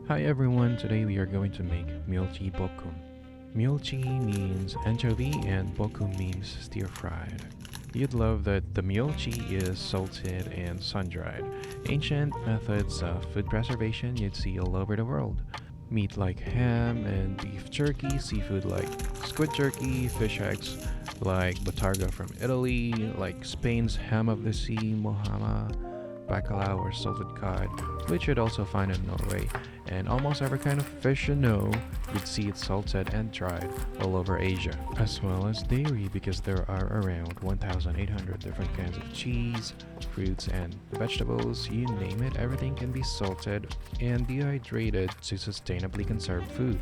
Hi everyone, today we are going to make Myeolchi Bokkeum. Myeolchi means anchovy and Bokkeum means stir fried. You'd love that the Myeolchi is salted and sun-dried. Ancient methods of food preservation you'd see all over the world. Meat like ham and beef jerky, seafood like squid jerky, fish eggs like botarga from Italy, like Spain's ham of the sea, mohama, bacalao or salted cod, which you'd also find in Norway, and almost every kind of fish you know, you'd see it salted and dried all over Asia, as well as dairy because there are around 1,800 different kinds of cheese, fruits, and vegetables. You name it, everything can be salted and dehydrated to sustainably conserve food.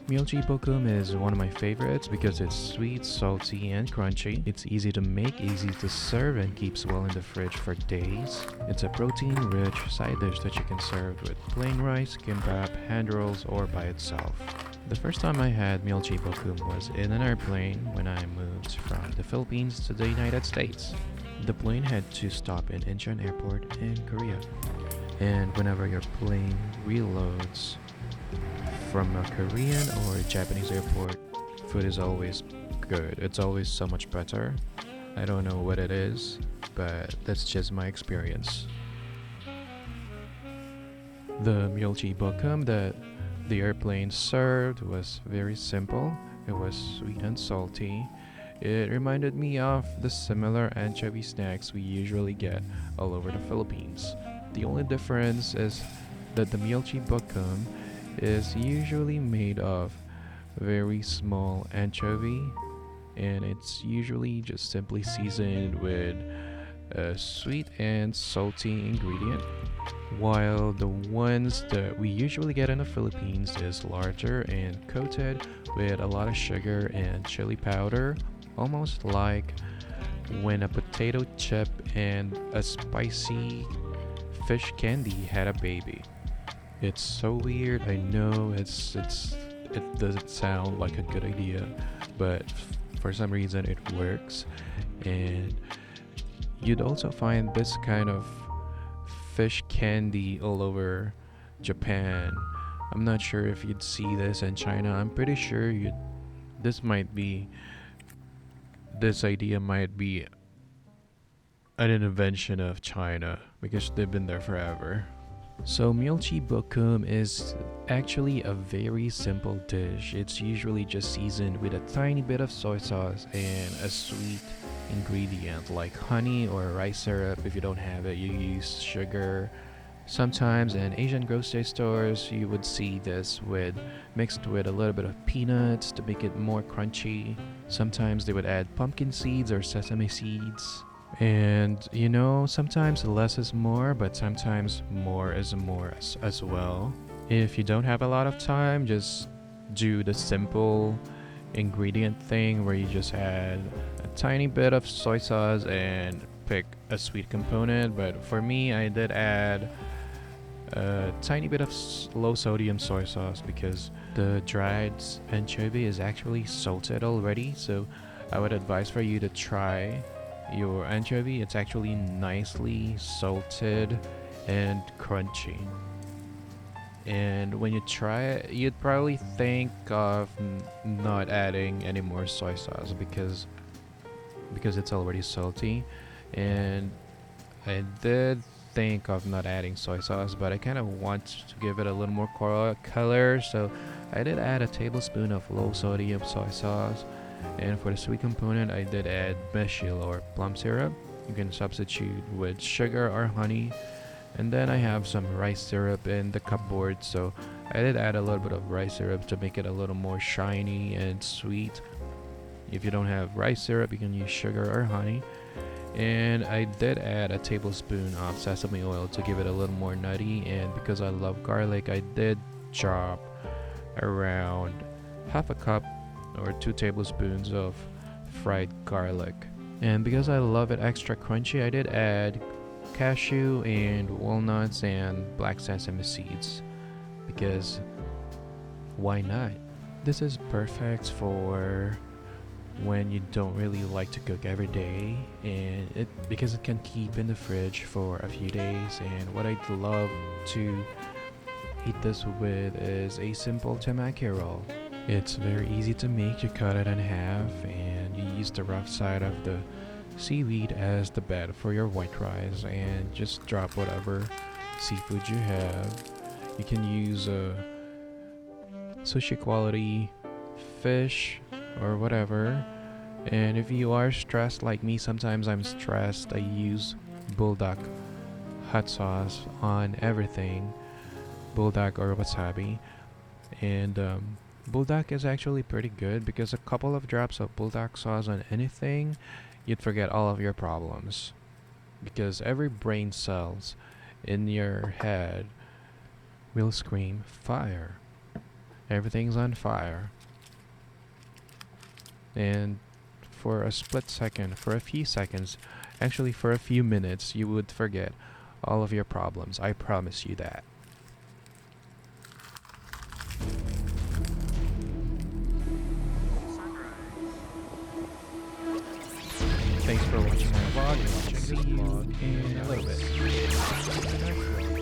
Myeolchi Bokkeum is one of my favorites because it's sweet, salty, and crunchy. It's easy to make, easy to serve, and keeps well in the fridge for days. It's a protein-rich side dish that you can serve with plain rice, kimbap, hand rolls, or by itself. The first time I had Myeolchi Bokkeum was in an airplane when I moved from the Philippines to the United States. The plane had to stop in Incheon Airport in Korea. And whenever your plane reloads from a Korean or a Japanese airport, food is always good. It's always so much better. I don't know what it is, but that's just my experience. The Myeolchi Bokkeum that the airplane served was very simple. It was sweet and salty. It reminded me of the similar anchovy snacks we usually get all over the Philippines. The only difference is that the Myeolchi Bokkeum is usually made of very small anchovy, and it's usually just simply seasoned with a sweet and salty ingredient, while the ones that we usually get in the Philippines is larger and coated with a lot of sugar and chili powder, almost like when a potato chip and a spicy fish candy had a baby. It's so weird. I know it doesn't sound like a good idea, but for some reason it works. And you'd also find this kind of fish candy all over Japan. I'm not sure if you'd see this in China. I'm pretty sure you this might be this idea might be an invention of China because they've been there forever. So Myeolchi Bokkeum is actually a very simple dish. It's usually just seasoned with a tiny bit of soy sauce and a sweet ingredient like honey or rice syrup. If you don't have it, you use sugar. Sometimes in Asian grocery stores, you would see this with mixed with a little bit of peanuts to make it more crunchy. Sometimes they would add pumpkin seeds or sesame seeds. And sometimes less is more, but sometimes more is more as well. If you don't have a lot of time, just do the simple ingredient thing where you just add a tiny bit of soy sauce and pick a sweet component. But for me, I did add a tiny bit of low sodium soy sauce because the dried anchovy is actually salted already. So I would advise for you to try your anchovy. It's actually nicely salted and crunchy. And when you try it, you'd probably think of not adding any more soy sauce because it's already salty. And I did think of not adding soy sauce, but I kind of want to give it a little more color, so I did add a tablespoon of low sodium soy sauce. And for the sweet component, I did add meshil or plum syrup. You can substitute with sugar or honey. And then I have some rice syrup in the cupboard, so I did add a little bit of rice syrup to make it a little more shiny and sweet. If you don't have rice syrup, you can use sugar or honey. And I did add a tablespoon of sesame oil to give it a little more nutty. And because I love garlic, I did chop around half a cup or 2 tablespoons of fried garlic. And because I love it extra crunchy, I did add cashew and walnuts and black sesame seeds because why not? This is perfect for when you don't really like to cook every day, and because it can keep in the fridge for a few days. And what I'd love to eat this with is a simple temaki roll. It's very easy to make. You cut it in half and you use the rough side of the seaweed as the bed for your white rice and just drop whatever seafood you have. You can use sushi quality fish or whatever. And if you are stressed like me, sometimes I'm stressed, I use bulldog hot sauce on everything, bulldog or wasabi. And bulldog is actually pretty good because a couple of drops of bulldog sauce on anything, you'd forget all of your problems. Because every brain cells in your head will scream fire. Everything's on fire. And for a split second, for a few seconds, actually for a few minutes, you would forget all of your problems. I promise you that. Thanks for watching my vlog. See you in a little bit.